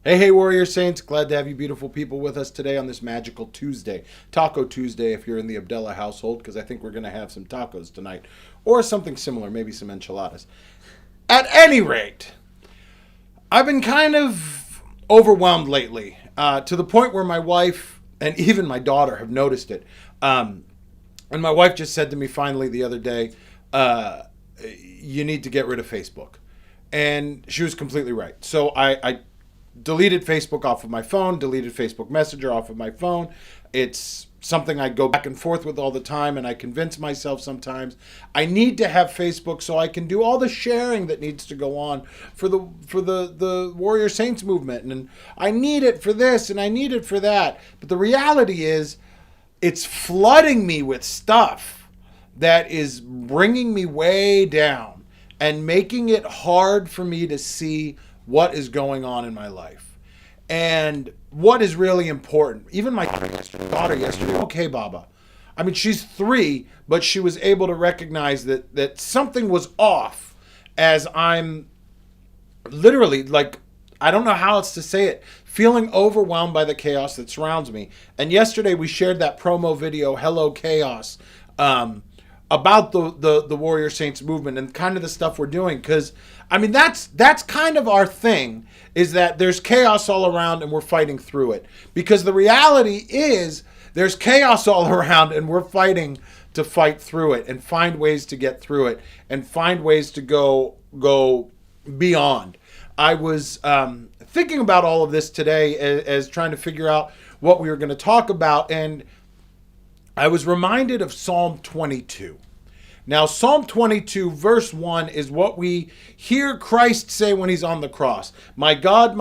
Hey, hey, Warrior Saints. Glad to have you beautiful people with us today on this magical Tuesday. Taco Tuesday if you're in the Abdullah household, because I think we're going to have some tacos tonight. Or something similar, maybe some enchiladas. At any rate, I've been kind of overwhelmed lately to the point where my wife and even my daughter have noticed it. And my wife just said to me finally the other day, you need to get rid of Facebook. And she was completely right. So I deleted Facebook off of my phone, deleted Facebook Messenger off of my phone. It's something I go back and forth with all the time, and I convince myself sometimes I need to have Facebook so I can do all the sharing that needs to go on for the Warrior Saints movement, and I need it for this and I need it for that. But the reality is it's flooding me with stuff that is bringing me way down and making it hard for me to see what is going on in my life and what is really important. Even my daughter yesterday, okay, Baba. I mean, she's 3, but she was able to recognize that something was off as I'm literally, like, I don't know how else to say it, feeling overwhelmed by the chaos that surrounds me. And yesterday we shared that promo video, Hello Chaos, about the Warrior Saints movement and kind of the stuff we're doing. Because, I mean, that's kind of our thing, is that there's chaos all around and we're fighting through it. Because the reality is there's chaos all around and we're fighting to fight through it and find ways to get through it and find ways to go beyond. I was thinking about all of this today as trying to figure out what we were going to talk about, and I was reminded of Psalm 22. Now, Psalm 22, verse 1 is what we hear Christ say when he's on the cross. My God,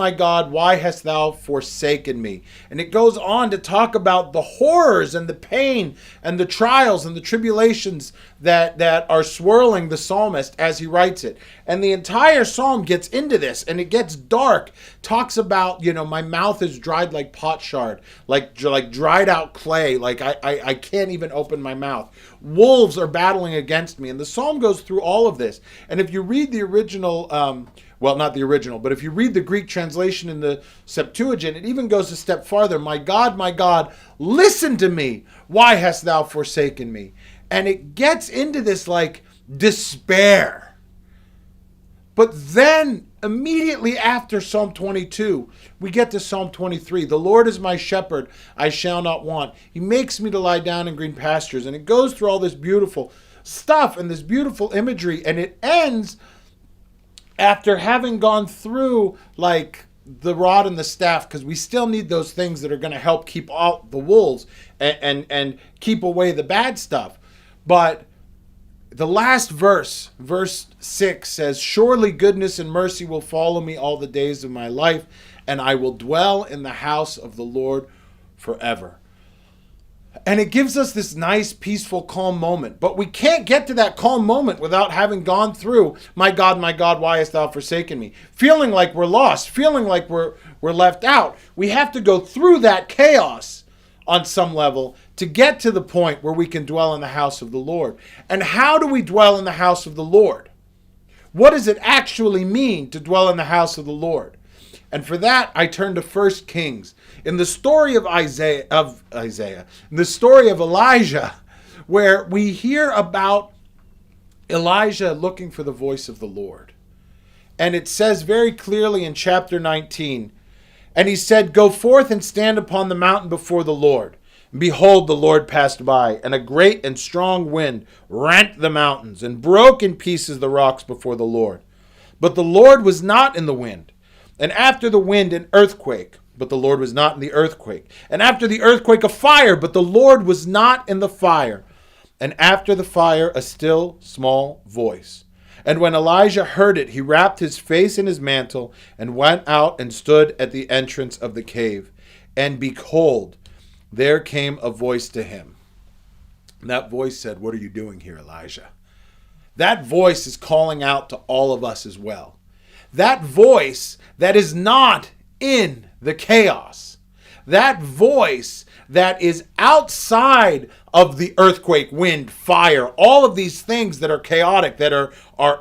why hast thou forsaken me? And it goes on to talk about the horrors and the pain and the trials and the tribulations that are swirling the psalmist as he writes it. And the entire psalm gets into this, and it gets dark. Talks about, my mouth is dried like potsherd, like dried out clay. Like I can't even open my mouth. Wolves are battling against me. And the psalm goes through all of this. And if you read the original, well, not the original, but if you read the Greek translation in the Septuagint, it even goes a step farther. My God, listen to me. Why hast thou forsaken me? And it gets into this like despair. But then immediately after Psalm 22, we get to Psalm 23. The Lord is my shepherd, I shall not want. He makes me to lie down in green pastures. And it goes through all this beautiful stuff and this beautiful imagery. And it ends after having gone through like the rod and the staff, because we still need those things that are going to help keep out the wolves and keep away the bad stuff. But the last verse 6 says, surely goodness and mercy will follow me all the days of my life, and I will dwell in the house of the Lord forever. And it gives us this nice, peaceful, calm moment. But we can't get to that calm moment without having gone through, my God, why hast thou forsaken me? Feeling like we're lost, feeling like we're left out. We have to go through that chaos on some level to get to the point where we can dwell in the house of the Lord. And how do we dwell in the house of the Lord? What does it actually mean to dwell in the house of the Lord? And for that, I turn to 1 Kings. In the story of Isaiah, in the story of Elijah, where we hear about Elijah looking for the voice of the Lord. And it says very clearly in chapter 19, and he said, go forth and stand upon the mountain before the Lord. And behold, the Lord passed by, and a great and strong wind rent the mountains and broke in pieces the rocks before the Lord. But the Lord was not in the wind. And after the wind, an earthquake, but the Lord was not in the earthquake. And after the earthquake, a fire, but the Lord was not in the fire. And after the fire, a still small voice. And when Elijah heard it, he wrapped his face in his mantle and went out and stood at the entrance of the cave. And behold, there came a voice to him. And that voice said, what are you doing here, Elijah? That voice is calling out to all of us as well. That voice that is not in the chaos. That voice that is outside of the earthquake, wind, fire, all of these things that are chaotic, that are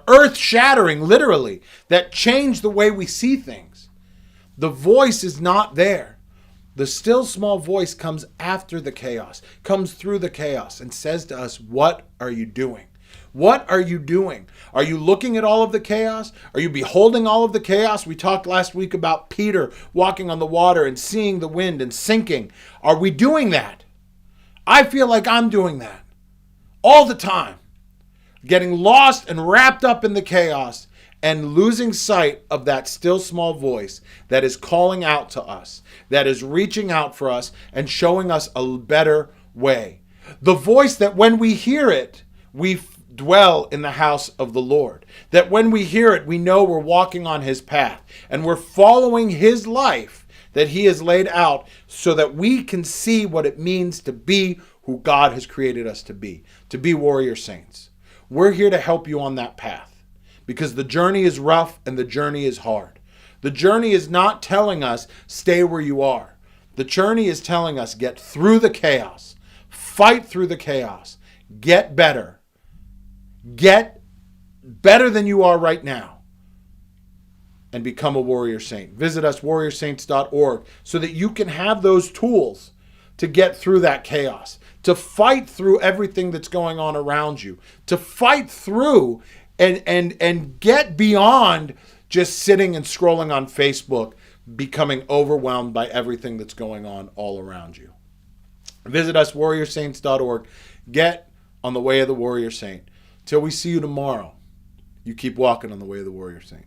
earth-shattering, literally, that change the way we see things. The voice is not there. The still small voice comes after the chaos, comes through the chaos, and says to us, what are you doing? What are you doing? Are you looking at all of the chaos? Are you beholding all of the chaos? We talked last week about Peter walking on the water and seeing the wind and sinking. Are we doing that? I feel like I'm doing that all the time. Getting lost and wrapped up in the chaos and losing sight of that still small voice that is calling out to us, that is reaching out for us and showing us a better way. The voice that when we hear it, we dwell in the house of the Lord. That when we hear it, we know we're walking on his path and we're following his life that he has laid out so that we can see what it means to be who God has created us to be warrior saints. We're here to help you on that path because the journey is rough and the journey is hard. The journey is not telling us stay where you are. The journey is telling us get through the chaos, fight through the chaos, get better. Get better than you are right now and become a warrior saint. Visit us, warriorsaints.org, so that you can have those tools to get through that chaos, to fight through everything that's going on around you, to fight through and get beyond just sitting and scrolling on Facebook, becoming overwhelmed by everything that's going on all around you. Visit us, warriorsaints.org. Get on the way of the warrior saint. Till we see you tomorrow, you keep walking on the way of the warrior saint.